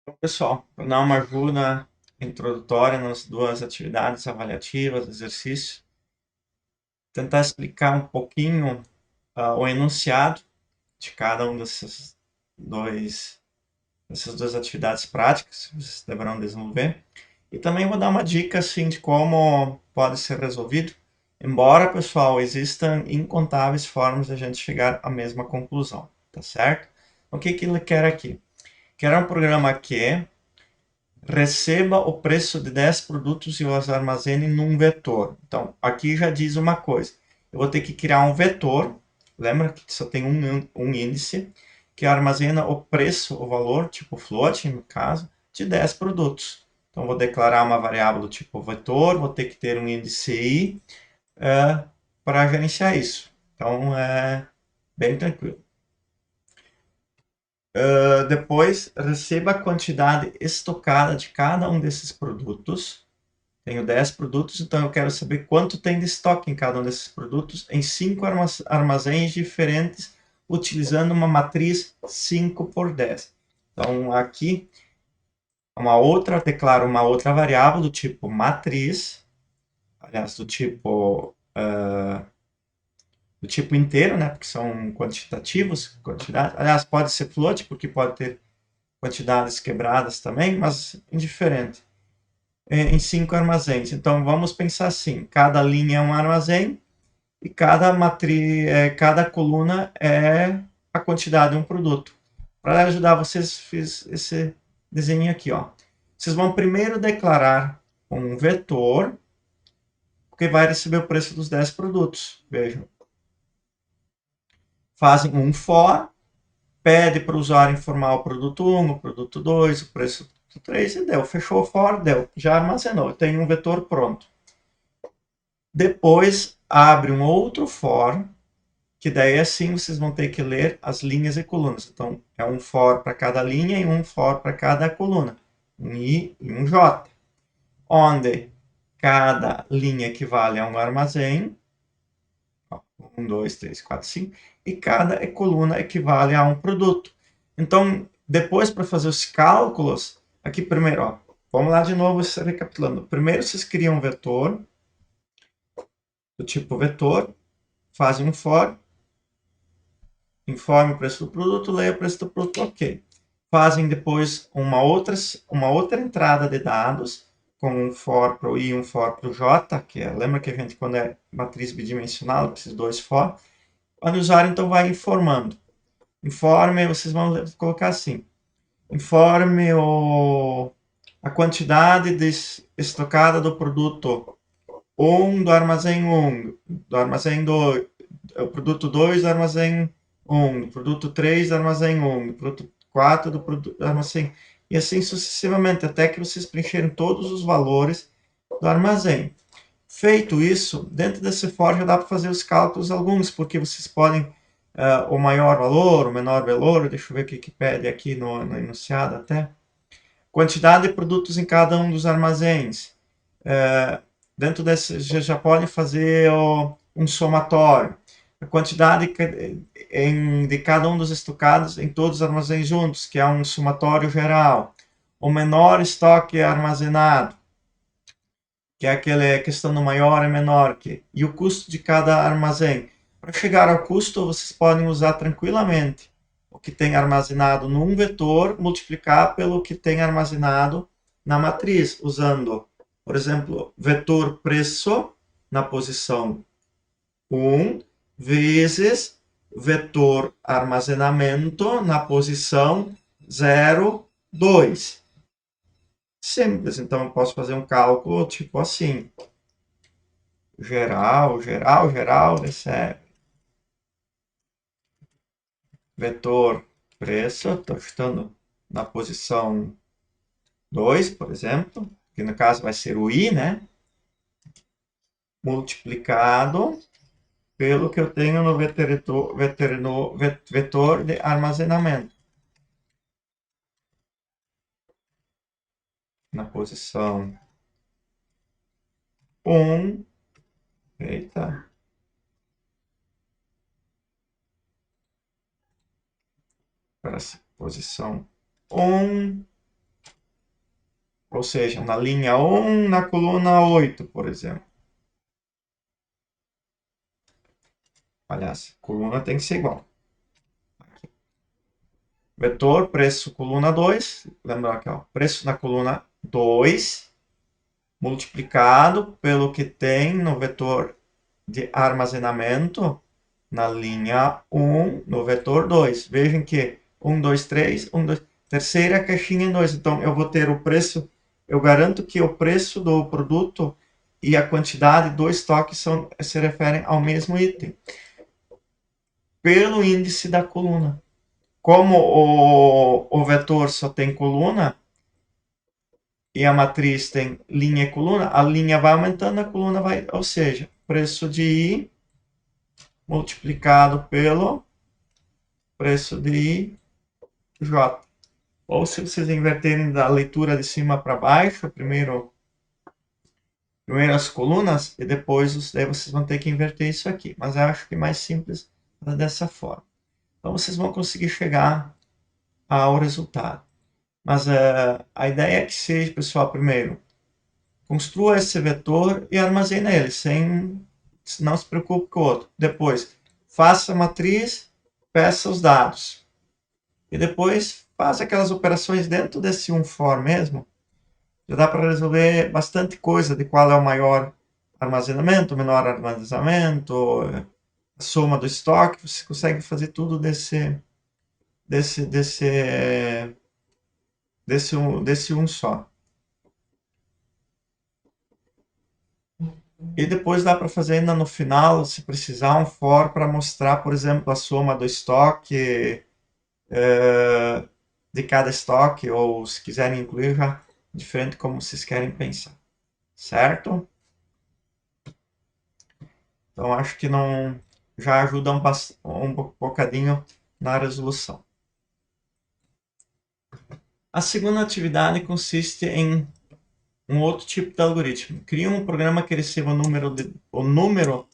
Então, pessoal, para dar uma ajuda introdutória nas duas atividades avaliativas, exercício, tentar explicar um pouquinho o enunciado de cada um dessas duas atividades práticas que vocês deverão desenvolver. E também vou dar uma dica assim de como pode ser resolvido, embora, pessoal, existam incontáveis formas de a gente chegar à mesma conclusão, tá certo? O que ele quer aqui? Quer um programa que receba o preço de 10 produtos e os armazene num vetor. Então, aqui já diz uma coisa. Eu vou ter que criar um vetor, lembra que só tem um índice, que armazena o preço, o valor, tipo float, no caso, de 10 produtos. Então, vou declarar uma variável do tipo vetor, vou ter que ter um índice i para gerenciar isso. Então, é bem tranquilo. Depois, receba a quantidade estocada de cada um desses produtos. Tenho 10 produtos, então eu quero saber quanto tem de estoque em cada um desses produtos em 5 armazéns diferentes, utilizando uma matriz 5 por 10. Então, aqui, declaro uma outra variável do tipo matriz, aliás, do tipo inteiro, né, porque são quantitativos, quantidade. Aliás, pode ser float, porque pode ter quantidades quebradas também, mas indiferente. Em 5 armazéns. Então, vamos pensar assim: cada linha é um armazém e cada coluna é a quantidade de um produto. Para ajudar vocês, fiz esse desenho aqui. Ó. Vocês vão primeiro declarar um vetor que vai receber o preço dos 10 produtos. Vejam. Fazem um for, pede para o usuário informar o produto 1, o produto 2, o preço do produto 3 e deu. Fechou o for, deu. Já armazenou. Tem um vetor pronto. Depois abre um outro for, que daí assim vocês vão ter que ler as linhas e colunas. Então, é um for para cada linha e um for para cada coluna. Um I e um J. Onde cada linha equivale a um armazém. 1, 2, 3, 4, 5. E cada coluna equivale a um produto. Então, depois para fazer os cálculos, aqui primeiro, ó, vamos lá de novo recapitulando. Primeiro vocês criam um vetor, do tipo vetor, fazem um for, informe o preço do produto, leia o preço do produto, ok. Fazem depois uma outra entrada de dados, com um for para o i e um for para o j, que lembra que a gente, quando é matriz bidimensional, precisa de dois for. O usuário, então, vai informando. Informe, vocês vão colocar assim, informe a quantidade estocada do produto 1 do armazém 1, do armazém 2, o produto 2 do armazém 1, do produto 3 do armazém 1, do produto 4 do produto armazém, e assim sucessivamente, até que vocês preencherem todos os valores do armazém. Feito isso, dentro desse for já dá para fazer os cálculos alguns, porque vocês podem o maior valor, o menor valor, deixa eu ver o que pede aqui no enunciado até. Quantidade de produtos em cada um dos armazéns. Dentro desse, já podem fazer um somatório. A quantidade de cada um dos estocados em todos os armazéns juntos, que é um somatório geral. O menor estoque armazenado, que é aquela questão do maior e menor, e o custo de cada armazém. Para chegar ao custo, vocês podem usar tranquilamente o que tem armazenado num vetor, multiplicar pelo que tem armazenado na matriz, usando, por exemplo, vetor preço na posição 1 vezes vetor armazenamento na posição 0, 2. Simples, então eu posso fazer um cálculo tipo assim: geral recebe vetor preço, estou chutando na posição 2, por exemplo, que no caso vai ser o i, né? Multiplicado pelo que eu tenho no vetor de armazenamento. Na posição 1, eita, para a posição 1 Ou seja, na linha 1, na coluna 8, por exemplo. Aliás, coluna tem que ser igual. Vetor, preço, coluna 2. Lembra aqui, ó, preço na coluna 2, multiplicado pelo que tem no vetor de armazenamento na linha 1, no vetor 2. Vejam que 1, 2, 3, 1, 2, terceira caixinha em 2. Então, eu vou ter o preço, eu garanto que o preço do produto e a quantidade do estoque se referem ao mesmo item, pelo índice da coluna. Como o vetor só tem coluna, e a matriz tem linha e coluna, a linha vai aumentando, a coluna vai, ou seja, preço de I multiplicado pelo preço de J. Ou se vocês inverterem da leitura de cima para baixo, primeiro as colunas e depois daí vocês vão ter que inverter isso aqui. Mas eu acho que é mais simples dessa forma. Então vocês vão conseguir chegar ao resultado. Mas a ideia é que seja, pessoal, primeiro, construa esse vetor e armazene ele, não se preocupe com o outro. Depois, faça a matriz, peça os dados. E depois, faça aquelas operações dentro desse for mesmo. Já dá para resolver bastante coisa de qual é o maior armazenamento, o menor armazenamento, a soma do estoque. Você consegue fazer tudo desse um só. E depois dá para fazer ainda no final, se precisar, um for para mostrar, por exemplo, a soma do estoque de cada estoque, ou se quiserem incluir já diferente como vocês querem pensar. Certo? Então acho que não já ajuda um bocadinho na resolução. A segunda atividade consiste em um outro tipo de algoritmo. Cria um programa que receba o número,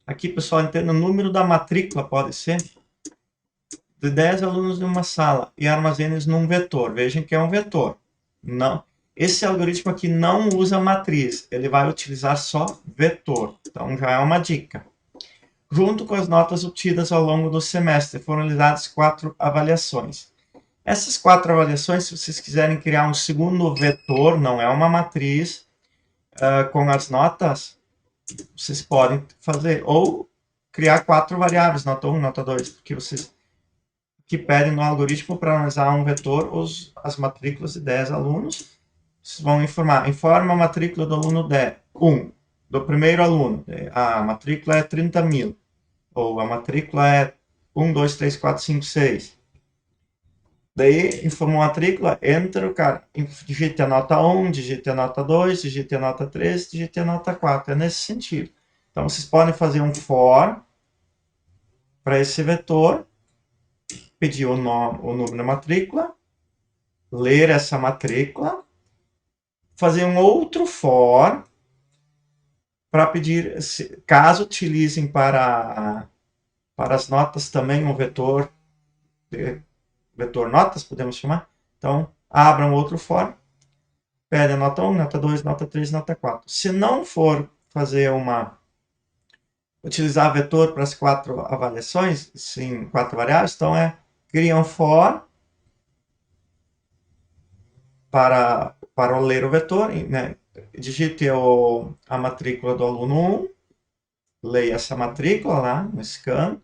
aqui pessoal, entenda, o número da matrícula pode ser, de 10 alunos de uma sala e armazene num vetor. Vejam que é um vetor. Não, esse algoritmo aqui não usa matriz, ele vai utilizar só vetor. Então já é uma dica. Junto com as notas obtidas ao longo do semestre, foram realizadas 4 avaliações. Essas 4 avaliações, se vocês quiserem criar um segundo vetor, não é uma matriz, com as notas, vocês podem fazer. Ou criar 4 variáveis, nota 1, nota 2, porque vocês que pedem no algoritmo para analisar um vetor as matrículas de 10 alunos. Vocês vão informa a matrícula do aluno 1, do primeiro aluno. A matrícula é 30 mil. Ou a matrícula é 1, 2, 3, 4, 5, 6. Daí, informou a matrícula, entra o cara, digite a nota 1, digite a nota 2, digite a nota 3, digite a nota 4. É nesse sentido. Então, vocês podem fazer um for para esse vetor, pedir o número da matrícula, ler essa matrícula, fazer um outro for para pedir, caso utilizem para as notas também um vetor notas, podemos chamar. Então, abram outro for, pede a nota 1, nota 2, nota 3, nota 4. Se não for fazer utilizar vetor para as 4 avaliações, sim, 4 variáveis, então cria um for para ler o vetor, né? Digite a matrícula do aluno 1, leia essa matrícula lá no scan,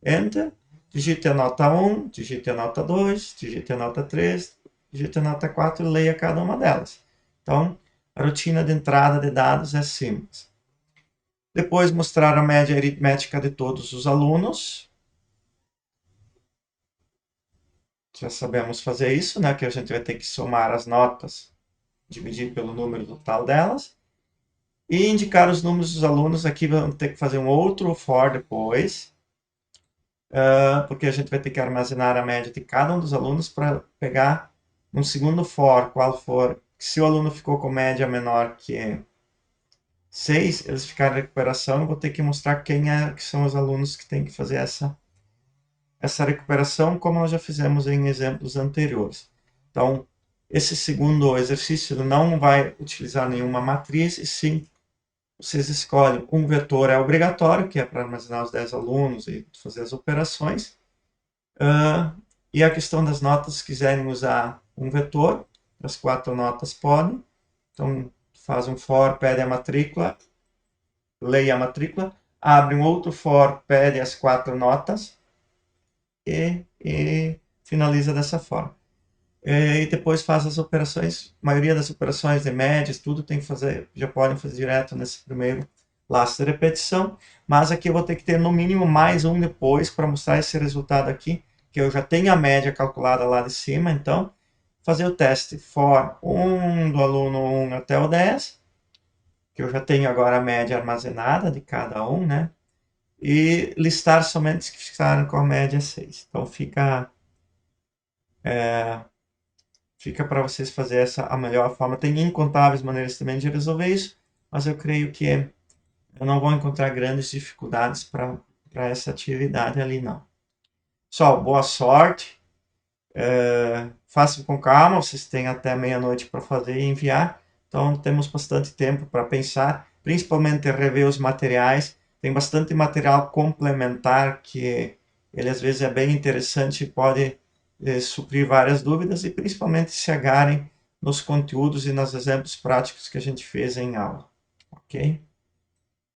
enter, digite a nota 1, digite a nota 2, digite a nota 3, digite a nota 4 e leia cada uma delas. Então, a rotina de entrada de dados é simples. Depois, mostrar a média aritmética de todos os alunos. Já sabemos fazer isso, né? Que a gente vai ter que somar as notas, dividir pelo número total delas. E indicar os números dos alunos. Aqui vamos ter que fazer um outro for depois, porque a gente vai ter que armazenar a média de cada um dos alunos para pegar um segundo for, qual for. Se o aluno ficou com média menor que 6, eles ficaram em recuperação, eu vou ter que mostrar que são os alunos que têm que fazer essa recuperação, como nós já fizemos em exemplos anteriores. Então, Esse segundo exercício não vai utilizar nenhuma matriz, e sim, vocês escolhem um vetor é obrigatório, que é para armazenar os 10 alunos e fazer as operações. E a questão das notas, se quiserem usar um vetor, as 4 notas podem. Então, faz um for, pede a matrícula, leia a matrícula, abre um outro for, pede as 4 notas e finaliza dessa forma. E depois faz as operações, a maioria das operações de médias, tudo tem que fazer, já podem fazer direto nesse primeiro laço de repetição, mas aqui eu vou ter que ter no mínimo mais um depois para mostrar esse resultado aqui, que eu já tenho a média calculada lá de cima, então fazer o teste for 1 do aluno 1 até o 10, que eu já tenho agora a média armazenada de cada um, né? E listar somente os que ficaram com a média 6. Então fica para vocês fazer essa a melhor forma. Tem incontáveis maneiras também de resolver isso, mas eu creio que eu não vou encontrar grandes dificuldades para essa atividade ali, não. Pessoal, boa sorte. Façam com calma, vocês têm até meia-noite para fazer e enviar. Então, temos bastante tempo para pensar, principalmente rever os materiais. Tem bastante material complementar que ele às vezes é bem interessante e pode suprir várias dúvidas e principalmente se agarrem nos conteúdos e nos exemplos práticos que a gente fez em aula, ok?